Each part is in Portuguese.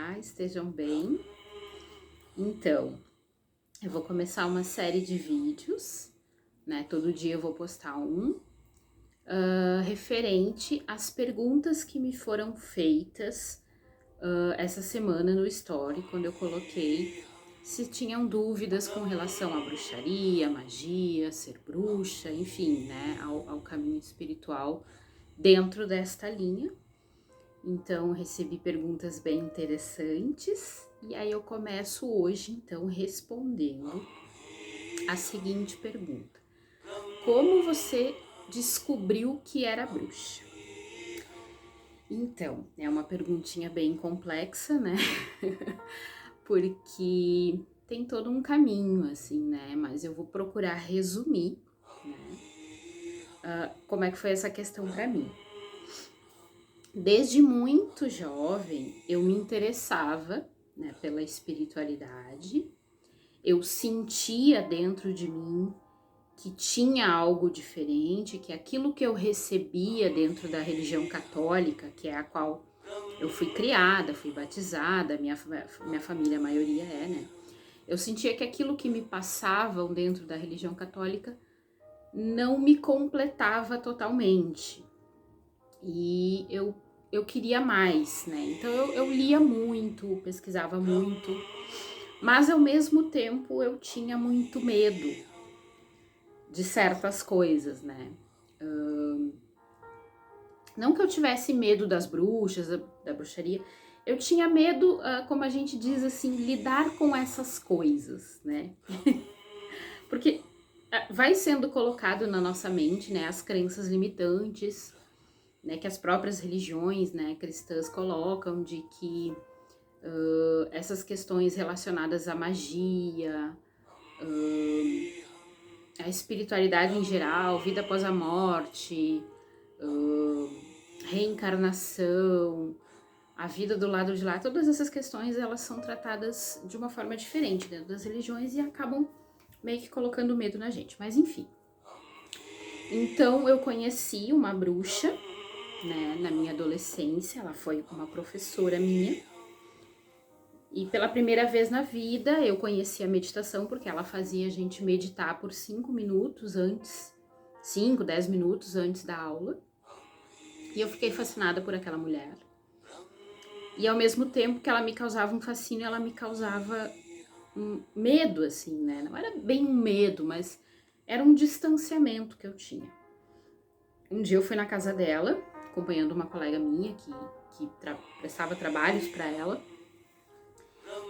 Olá, estejam bem. Então, eu vou começar uma série de vídeos, né? Todo dia eu vou postar um, referente às perguntas que me foram feitas essa semana no Story, quando eu coloquei se tinham dúvidas com relação à bruxaria, magia, ser bruxa, enfim, né? Ao caminho espiritual dentro desta linha. Então, recebi perguntas bem interessantes e aí eu começo hoje, então, respondendo a seguinte pergunta: como você descobriu que era bruxa? Então, é uma perguntinha bem complexa, né? Porque tem todo um caminho, assim, né? Mas eu vou procurar resumir, né? Como é que foi essa questão para mim. Desde muito jovem, eu me interessava, né, pela espiritualidade. Eu sentia dentro de mim que tinha algo diferente, que aquilo que eu recebia dentro da religião católica, que é a qual eu fui criada, fui batizada, minha família, a maioria é, né? Eu sentia que aquilo que me passavam dentro da religião católica não me completava totalmente. E eu queria mais, né? Então eu lia muito, pesquisava muito, mas ao mesmo tempo eu tinha muito medo de certas coisas, né? Não que eu tivesse medo das bruxas, da bruxaria, eu tinha medo, como a gente diz assim, lidar com essas coisas, né? Porque vai sendo colocado na nossa mente, né, as crenças limitantes, né, que as próprias religiões, né, cristãs colocam de que essas questões relacionadas à magia, à espiritualidade em geral, vida após a morte, reencarnação, a vida do lado de lá, todas essas questões elas são tratadas de uma forma diferente dentro das religiões e acabam meio que colocando medo na gente, mas enfim. Então eu conheci uma bruxa, né, na minha adolescência, ela foi uma professora minha. E pela primeira vez na vida eu conheci a meditação porque ela fazia a gente meditar por 5 minutos antes, 5, 10 minutos antes da aula. E eu fiquei fascinada por aquela mulher. E ao mesmo tempo que ela me causava um fascínio, ela me causava um medo, assim, né? Não era bem um medo, mas era um distanciamento que eu tinha. Um dia eu fui na casa dela, acompanhando uma colega minha que prestava trabalhos para ela.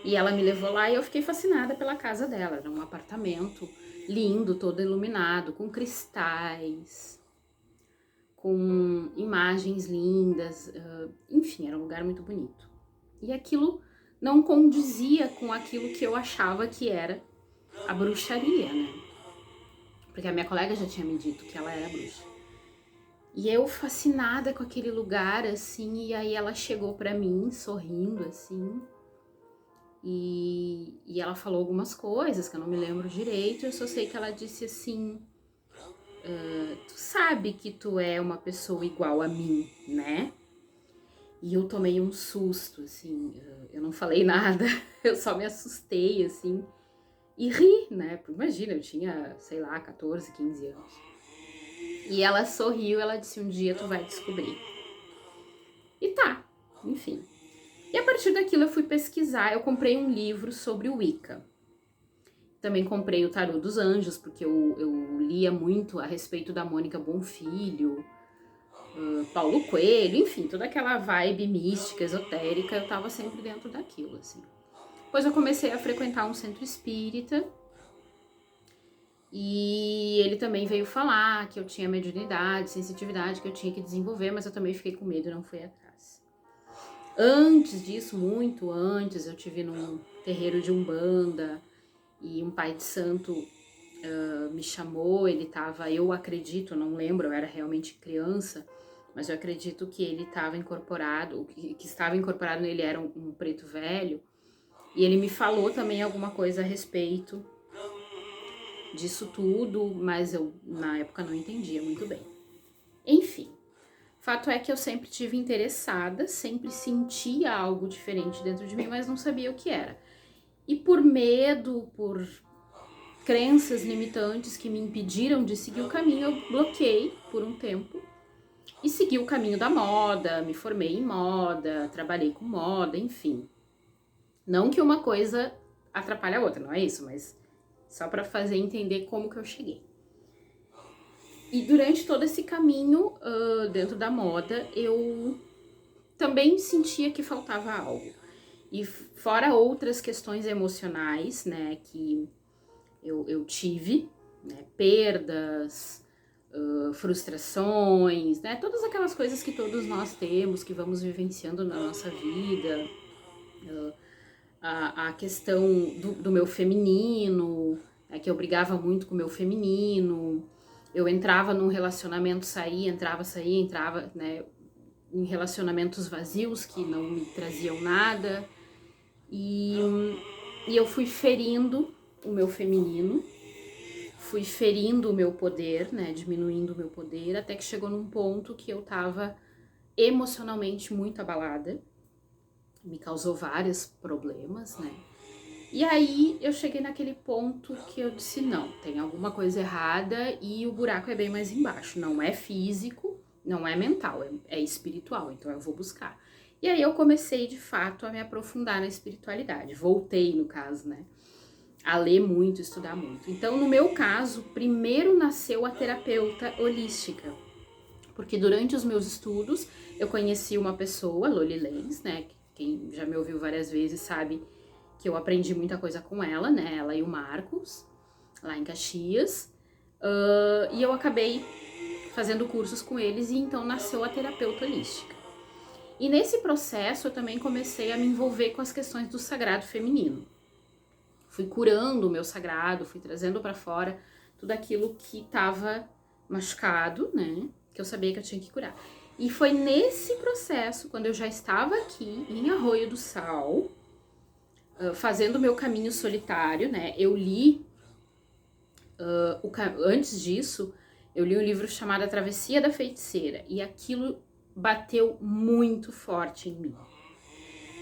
E ela me levou lá e eu fiquei fascinada pela casa dela. Era um apartamento lindo, todo iluminado, com cristais, com imagens lindas, enfim, era um lugar muito bonito. E aquilo não condizia com aquilo que eu achava que era a bruxaria, né? Porque a minha colega já tinha me dito que ela era bruxa. E eu fascinada com aquele lugar, assim, e aí ela chegou pra mim, sorrindo, assim, e ela falou algumas coisas que eu não me lembro direito, eu só sei que ela disse assim, tu sabe que tu é uma pessoa igual a mim, né? E eu tomei um susto, assim, eu não falei nada, eu só me assustei, assim, e ri, né? Imagina, eu tinha, sei lá, 14, 15 anos. E ela sorriu, ela disse, um dia tu vai descobrir. E tá, enfim. E a partir daquilo eu fui pesquisar, eu comprei um livro sobre o Wicca. Também comprei o Tarô dos Anjos, porque eu lia muito a respeito da Mônica Bonfilho, Paulo Coelho, enfim, toda aquela vibe mística, esotérica, eu tava sempre dentro daquilo, assim. Depois eu comecei a frequentar um centro espírita, e ele também veio falar que eu tinha mediunidade, sensitividade, que eu tinha que desenvolver, mas eu também fiquei com medo e não fui atrás. Antes disso, muito antes, eu tive num terreiro de Umbanda, e um pai de santo me chamou, ele tava, eu acredito, não lembro, eu era realmente criança, mas eu acredito que ele estava incorporado, o que estava incorporado nele era um preto velho, e ele me falou também alguma coisa a respeito disso tudo, mas eu na época não entendia muito bem. Enfim, Fato é que eu sempre tive interessada, sempre sentia algo diferente dentro de mim, mas não sabia o que era. E por medo, por crenças limitantes que me impediram de seguir o caminho, eu bloqueei por um tempo e segui o caminho da moda, me formei em moda, trabalhei com moda, enfim. Não que uma coisa atrapalhe a outra, não é isso, mas só para fazer entender como que eu cheguei. E durante todo esse caminho dentro da moda, eu também sentia que faltava algo. E fora outras questões emocionais, né, que eu tive, né, perdas, frustrações, né, todas aquelas coisas que todos nós temos, que vamos vivenciando na nossa vida, a questão do meu feminino, né, que eu brigava muito com o meu feminino, eu entrava num relacionamento, saía, entrava, né, em relacionamentos vazios que não me traziam nada, e eu fui ferindo o meu feminino, fui ferindo o meu poder, né, diminuindo o meu poder, até que chegou num ponto que eu tava emocionalmente muito abalada, me causou vários problemas, né, e aí eu cheguei naquele ponto que eu disse, não, tem alguma coisa errada e o buraco é bem mais embaixo, não é físico, não é mental, é espiritual, então eu vou buscar. E aí eu comecei, de fato, a me aprofundar na espiritualidade, voltei, no caso, né, a ler muito, estudar muito. Então, no meu caso, primeiro nasceu a terapeuta holística, porque durante os meus estudos eu conheci uma pessoa, Loli Lenz, né, quem já me ouviu várias vezes sabe que eu aprendi muita coisa com ela, né, ela e o Marcos, lá em Caxias, e eu acabei fazendo cursos com eles e então nasceu a terapeuta holística. E nesse processo eu também comecei a me envolver com as questões do sagrado feminino. Fui curando o meu sagrado, fui trazendo para fora tudo aquilo que estava machucado, né, que eu sabia que eu tinha que curar. E foi nesse processo, quando eu já estava aqui em Arroio do Sal, fazendo o meu caminho solitário, né, eu li, antes disso, eu li um livro chamado A Travessia da Feiticeira, e aquilo bateu muito forte em mim.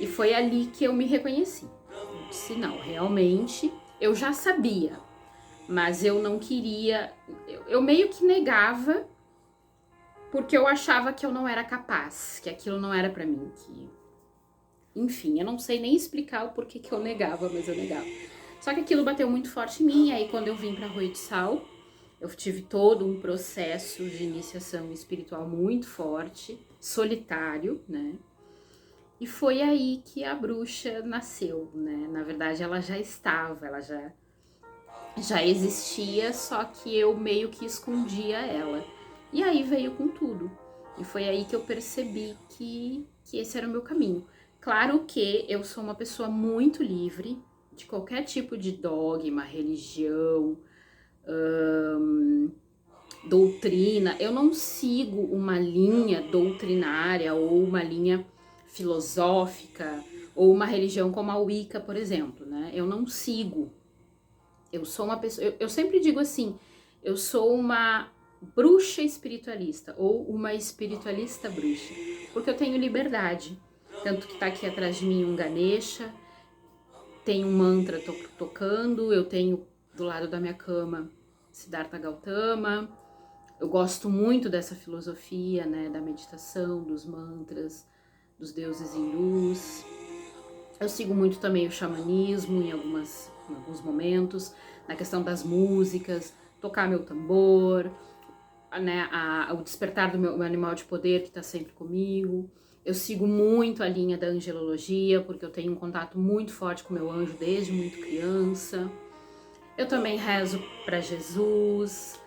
E foi ali que eu me reconheci. Eu disse, não, realmente, eu já sabia, mas eu não queria, eu meio que negava, porque eu achava que eu não era capaz, que aquilo não era pra mim, que... Enfim, eu não sei nem explicar o porquê que eu negava, mas eu negava. Só que aquilo bateu muito forte em mim, e aí quando eu vim pra Arroio do Sal, eu tive todo um processo de iniciação espiritual muito forte, solitário, né? E foi aí que a bruxa nasceu, né? Na verdade, ela já estava, ela já existia, só que eu meio que escondia ela. E aí veio com tudo. E foi aí que eu percebi que esse era o meu caminho. Claro que eu sou uma pessoa muito livre de qualquer tipo de dogma, religião, doutrina. Eu não sigo uma linha doutrinária ou uma linha filosófica ou uma religião como a Wicca, por exemplo, né? Eu não sigo. Eu sou uma pessoa, eu sempre digo assim, eu sou uma bruxa espiritualista ou uma espiritualista bruxa, porque eu tenho liberdade. Tanto que tá aqui atrás de mim um Ganesha, tem um mantra tocando, eu tenho do lado da minha cama Siddhartha Gautama. Eu gosto muito dessa filosofia, né, da meditação, dos mantras, dos deuses hindus. Eu sigo muito também o xamanismo em alguns momentos, na questão das músicas, tocar meu tambor, né, o despertar do meu animal de poder que está sempre comigo. Eu sigo muito a linha da angelologia, porque eu tenho um contato muito forte com meu anjo desde muito criança. Eu também rezo para Jesus.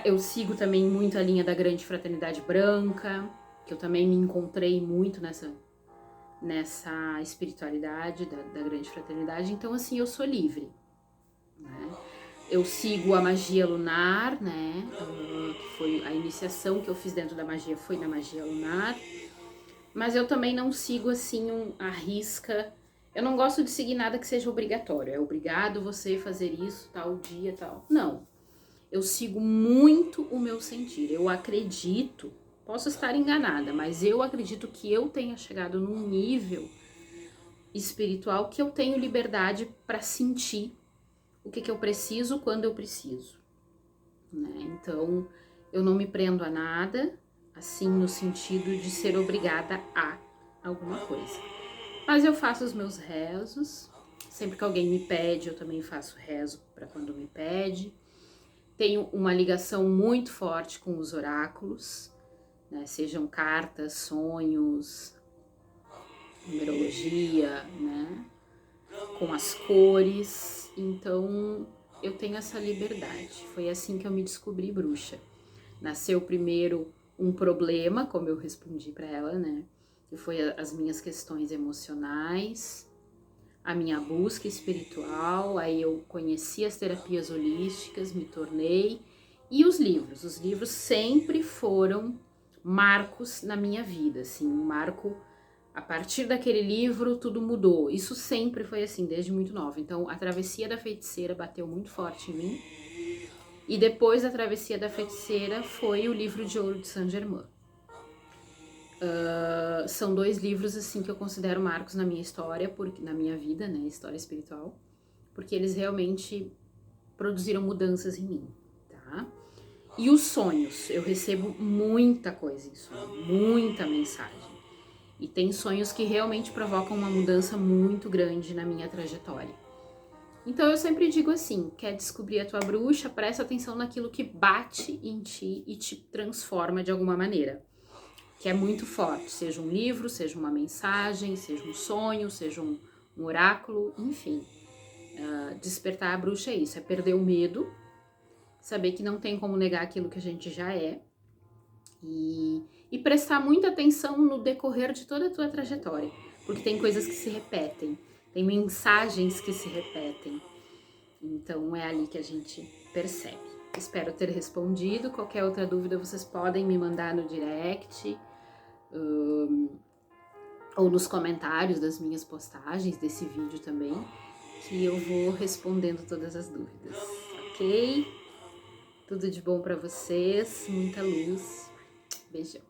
Eu sigo também muito a linha da Grande Fraternidade Branca, que eu também me encontrei muito nessa espiritualidade da Grande Fraternidade. Então, assim, eu sou livre, né? Eu sigo a magia lunar, né? Que foi a iniciação que eu fiz dentro da magia, foi na magia lunar. Mas eu também não sigo, assim, a risca. Eu não gosto de seguir nada que seja obrigatório. É obrigado você fazer isso, tal dia, tal. Não. Eu sigo muito o meu sentir. Eu acredito, Posso estar enganada, mas eu acredito que eu tenha chegado num nível espiritual que eu tenho liberdade para sentir o que eu preciso quando eu preciso, né? Então, eu não me prendo a nada, assim, no sentido de ser obrigada a alguma coisa. Mas eu faço os meus rezos, sempre que alguém me pede, eu também faço rezo para quando me pede. Tenho uma ligação muito forte com os oráculos, né? Sejam cartas, sonhos, numerologia, né? Com as cores. Então eu tenho essa liberdade. Foi assim que eu me descobri bruxa. Nasceu primeiro um problema, como eu respondi para ela, né? Que foi as minhas questões emocionais, a minha busca espiritual, aí eu conheci as terapias holísticas, me tornei, e os livros sempre foram marcos na minha vida, assim, um marco, a partir daquele livro tudo mudou, isso sempre foi assim, desde muito nova. Então a Travessia da Feiticeira bateu muito forte em mim, e depois da Travessia da Feiticeira foi o Livro de Ouro de Saint-Germain. São 2 livros assim que eu considero marcos na minha história, porque, na minha vida, né, história espiritual, porque eles realmente produziram mudanças em mim, tá? E os sonhos, eu recebo muita coisa em sonho, muita mensagem. E tem sonhos que realmente provocam uma mudança muito grande na minha trajetória. Então eu sempre digo assim, quer descobrir a tua bruxa, presta atenção naquilo que bate em ti e te transforma de alguma maneira, que é muito forte, seja um livro, seja uma mensagem, seja um sonho, seja um oráculo, enfim. Despertar a bruxa é isso, é perder o medo, saber que não tem como negar aquilo que a gente já é e prestar muita atenção no decorrer de toda a tua trajetória, porque tem coisas que se repetem, tem mensagens que se repetem, então é ali que a gente percebe. Espero ter respondido. Qualquer outra dúvida vocês podem me mandar no direct, ou nos comentários das minhas postagens, desse vídeo também, que eu vou respondendo todas as dúvidas, ok? Tudo de bom pra vocês, muita luz, beijão.